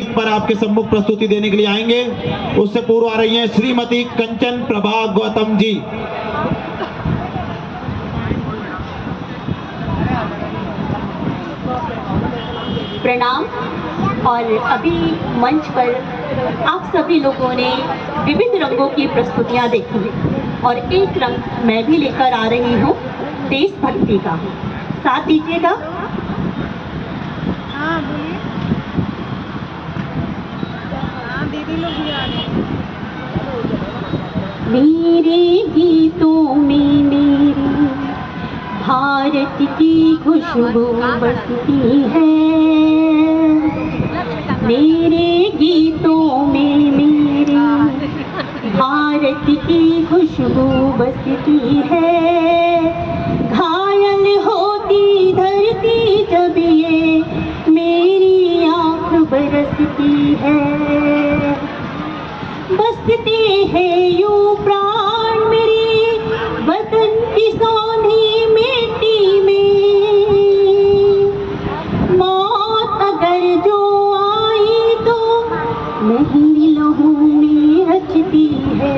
पर आपके सम्मुख प्रस्तुति देने के लिए आएंगे। उससे पूर्व आ रही हैं श्रीमती कंचन प्रभा गौतम जी। प्रणाम। और अभी मंच पर आप सभी लोगों ने विविध रंगों की प्रस्तुतियां देखी और एक रंग मैं भी लेकर आ रही हूँ देशभक्ति का। साथ दीजिएगा। हाँ बोलिए। हाँ दीदी लोग भी आ रहे हैं। मेरे गीतों में मेरी भारत की खुशबू बसती है। मेरे गीतों में मेरी भारत की खुशबू बसती है। घायल होती धरती जब ये मेरी आँख बरसती है। बसते हैं यूं प्राण मेरे वतन की सौंधी मिट्टी में। मौत अगर जो आई तो मेहंदी लहू में रचती है।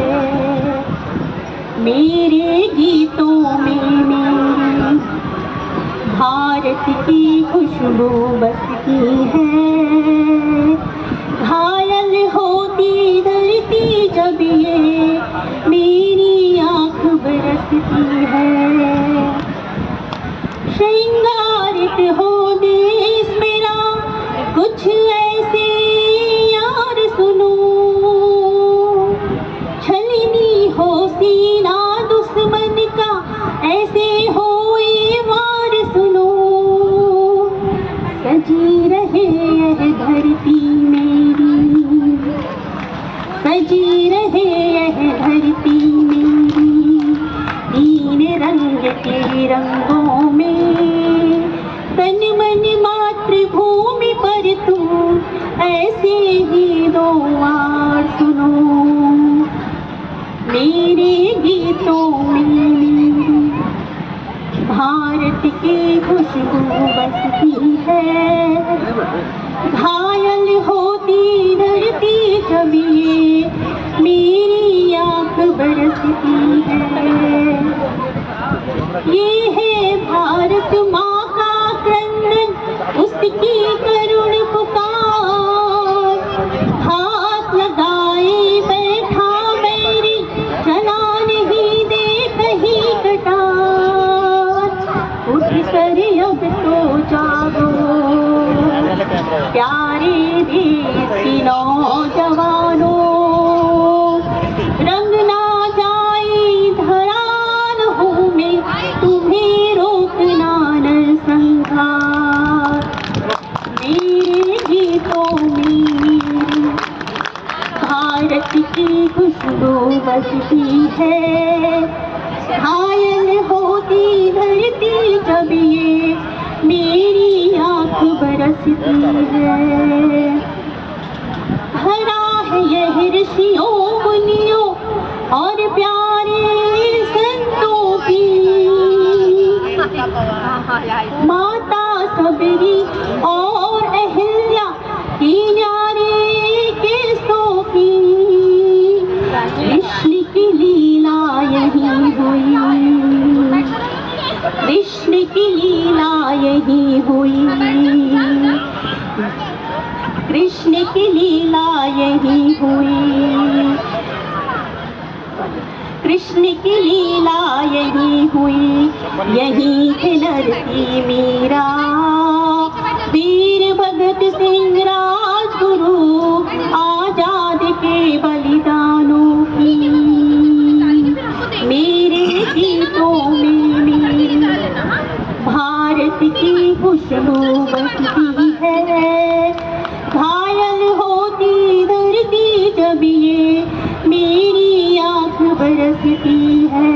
मेरे गीतों में मेरी भारत की खुशबू बसती है। घायल होती धरती जब ये मेरी आँख बरसती है। श्रृंगारित हो देश मेरा कुछ ऐसे यार सुनो। छलनी हो सीना दुश्मन का ऐसे हो ये वार सुनो। सजी रहे यह धरती मेरी, सजी रहे यह धरती मेरी तीन रंग के रंगों में। तन मन मातृभूमि पर तुम ऐसे ही दो वार सुनो। मेरे गीतों में मेरी भारत की खुशबू बसती है। घायल होती धरती जब ये मेरी आँख बरसती है। ये है भारत माँ का क्रंदन, उसकी करुण पुकार। हाथ लगाए बैठा बैरी, चला नहीं दे कहीं कटार। उठकर अब तो जागो प्यारे देश की नौजवानों। रंग ना जाए धरान हूँ मैं, तुम्हें रोकना नरसंहार। मेरे गीतों में मेरी भारत की खुशबू बसती है। घायल होती धरती जब ये मेरी आँख बरसती है। भरा है यह ऋषियों मुनियों और प्यारे संतों की। माता सबरी और अहिल्या की न्यारे केसों की। कृष्ण की लीला यही हुई, कृष्ण की लीला यही हुई। कृष्ण की लीला यही हुई। कृष्ण की लीला यही हुई। यही थे नरती मीरा, वीर भगत सिंह राजगुरु, आजाद के बलिदानों की। मेरे गीतों में मेरी भारत की खुशबू बसती है। घायल होती धरती जब ये मेरी आँख बरसती है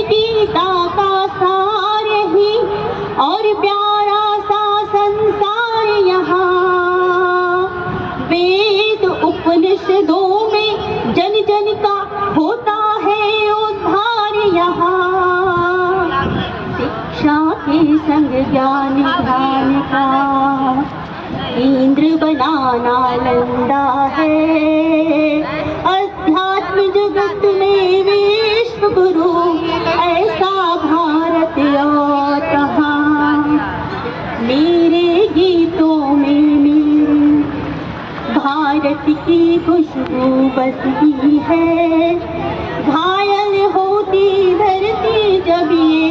गीता का सार ही और प्यारा सा संसार यहाँ। वेद उपनिषदों में जन जन का होता है उद्धार यहाँ। शिक्षा के संग ज्ञान ध्यान का इंद्र बना नालंदा है, अध्यात्म जगत में विश्व गुरु, ऐसा भारत और कहाँ। मेरे गीतों में मेरी भारत की खुशबू बसती है, घायल होती धरती जब ये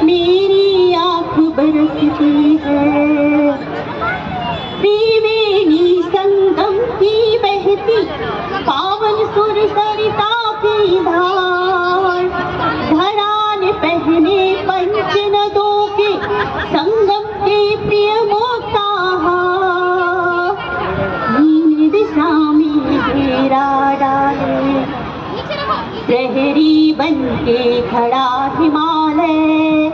मेरी आँख बरसती है। त्रिवेणी संगम की बहती पावन सुर सरिता की धार, धरा ने पहने पंच नदों के संगम के प्रिय मोक्ताहार, तीन दिशा में घेरा डाले प्रहरी बन के खड़ा हिमालय,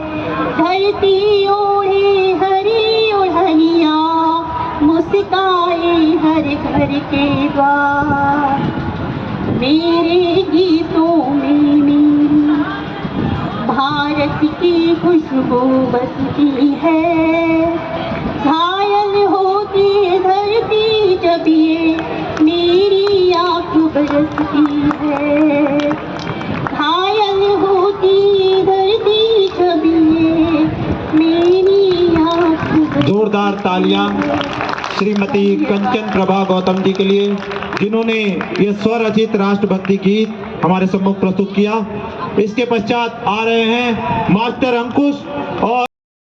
धरती ओढ़े हरी ओढ़निया, मुस्काए हर घर के द्वार। मेरे गीतों में मेरी भारत की खुशबू बसती है, घायल होती धरती जब ये मेरी आँख बरसती है, घायल होती धरती जब ये मेरी आँख। जोरदार तालियां श्रीमती कंचन प्रभा गौतम जी के लिए, जिन्होंने ये स्वरचित राष्ट्रभक्ति गीत हमारे सम्मुख प्रस्तुत किया। इसके पश्चात आ रहे हैं मास्टर अंकुश और